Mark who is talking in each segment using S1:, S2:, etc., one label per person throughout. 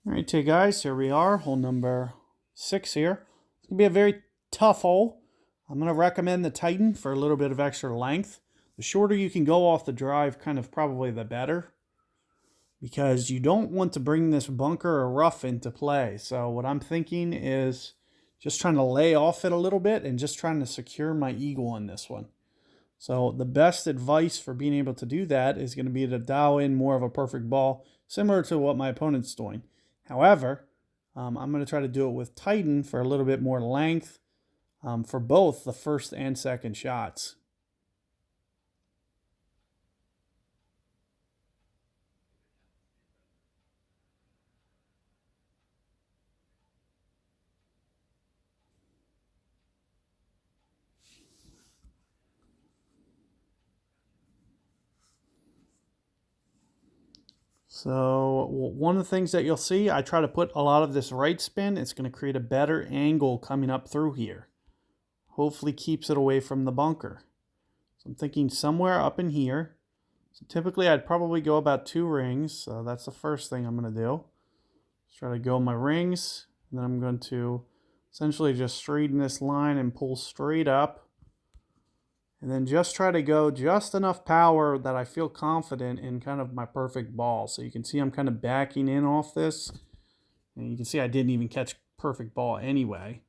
S1: All right, guys, here we are, hole number 6 here. It's going to be a very tough hole. I'm going to recommend the Titan for a little bit of extra length. The shorter you can go off the drive, kind of probably the better, because you don't want to bring this bunker or rough into play. So what I'm thinking is just trying to lay off it a little bit and just trying to secure my eagle on this one. So the best advice for being able to do that is going to be to dial in more of a perfect ball, similar to what my opponent's doing. However, I'm going to try to do it with Titan for a little bit more length for both the first and second shots. So one of the things that you'll see, I try to put a lot of this right spin. It's going to create a better angle coming up through here. Hopefully keeps it away from the bunker. So I'm thinking somewhere up in here. So typically I'd probably go about 2 rings. So that's the first thing I'm going to do. Just try to go my rings. And then I'm going to essentially just straighten this line and pull straight up. And then just try to go just enough power that I feel confident in kind of my perfect ball. So you can see I'm kind of backing in off this. And you can see I didn't even catch perfect ball anyway.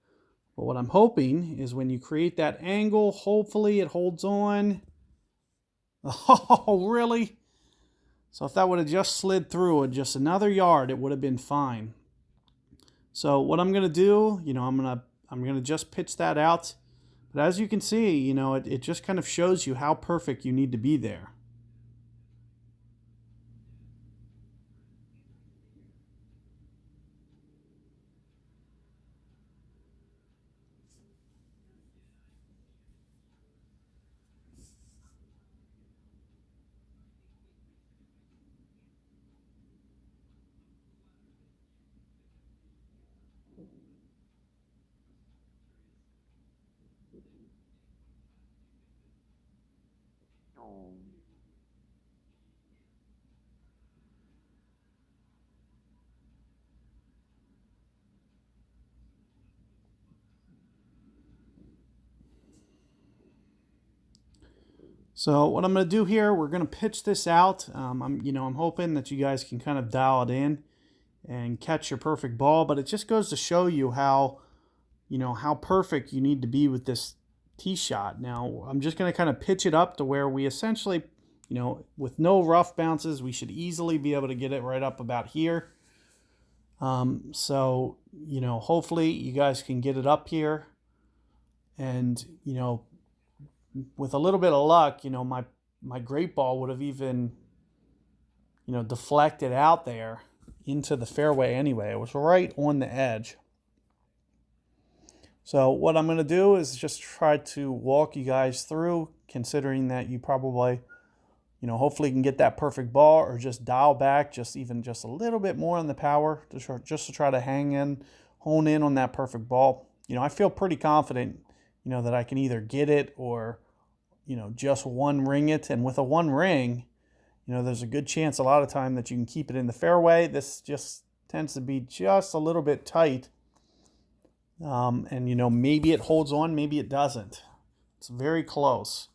S1: But what I'm hoping is when you create that angle, hopefully it holds on. Oh, really? So if that would have just slid through at just another yard, it would have been fine. So what I'm going to do, I'm going to just pitch that out. But as you can see, it just kind of shows you how perfect you need to be there. So what I'm going to do here, we're going to pitch this out. I'm hoping that you guys can kind of dial it in and catch your perfect ball. But it just goes to show you how perfect you need to be with this tee shot. Now I'm just going to kind of pitch it up to where we essentially, with no rough bounces, we should easily be able to get it right up about here. So hopefully you guys can get it up here, and with a little bit of luck, my great ball would have even, deflected out there into the fairway anyway. It was right on the edge. So what I'm going to do is just try to walk you guys through, considering that you probably, hopefully can get that perfect ball, or just dial back just a little bit more on the power just to try to hone in on that perfect ball. I feel pretty confident, that I can either get it or, just one ring it. And with a one ring, there's a good chance a lot of time that you can keep it in the fairway. This just tends to be just a little bit tight. And maybe it holds on, maybe it doesn't. It's very close.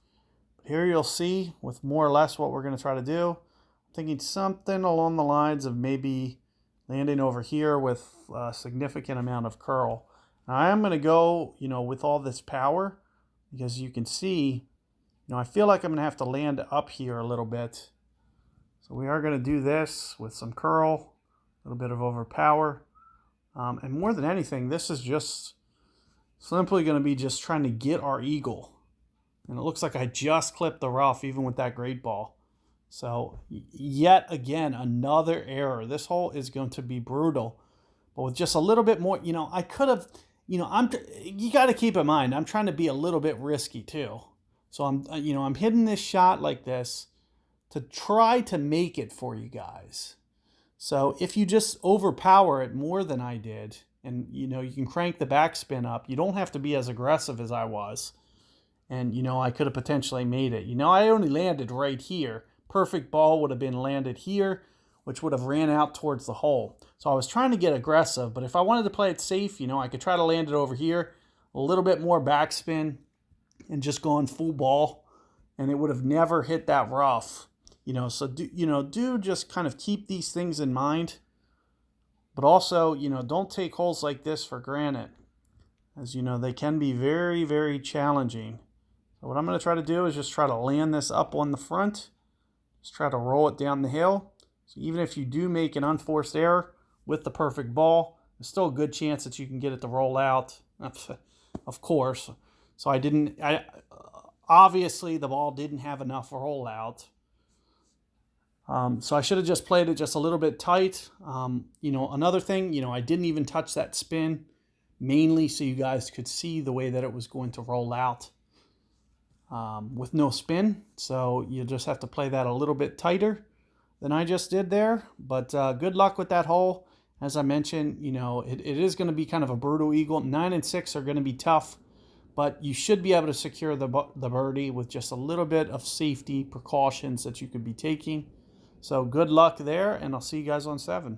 S1: But here you'll see with more or less what we're going to try to do. I'm thinking something along the lines of maybe landing over here with a significant amount of curl. Now I am going to go, with all this power, because you can see, I feel like I'm going to have to land up here a little bit. So we are going to do this with some curl, a little bit of overpower. And more than anything, this is just simply going to be just trying to get our eagle. And it looks like I just clipped the rough even with that great ball. So yet again, another error. This hole is going to be brutal. But with just a little bit more, I could have, you got to keep in mind, I'm trying to be a little bit risky too. So I'm hitting this shot like this to try to make it for you guys. So if you just overpower it more than I did, and you can crank the backspin up, you don't have to be as aggressive as I was. And I could have potentially made it. I only landed right here. Perfect ball would have been landed here, which would have ran out towards the hole. So I was trying to get aggressive, but if I wanted to play it safe, you know, I could try to land it over here, a little bit more backspin, and just going full ball, and it would have never hit that rough. You know, so do just kind of keep these things in mind, but also, you know, don't take holes like this for granted, as you know, they can be very, very challenging. So what I'm going to try to do is just try to land this up on the front, just try to roll it down the hill. So even if you do make an unforced error with the perfect ball, there's still a good chance that you can get it to roll out, of course. So obviously the ball didn't have enough roll out. So I should have just played it just a little bit tight. You know, another thing, you know, I didn't even touch that spin, mainly so you guys could see the way that it was going to roll out with no spin. So you just have to play that a little bit tighter than I just did there. But good luck with that hole. As I mentioned, you know, it is going to be kind of a brutal eagle. 9 and 6 are going to be tough, but you should be able to secure the birdie with just a little bit of safety precautions that you could be taking. So good luck there, and I'll see you guys on 7.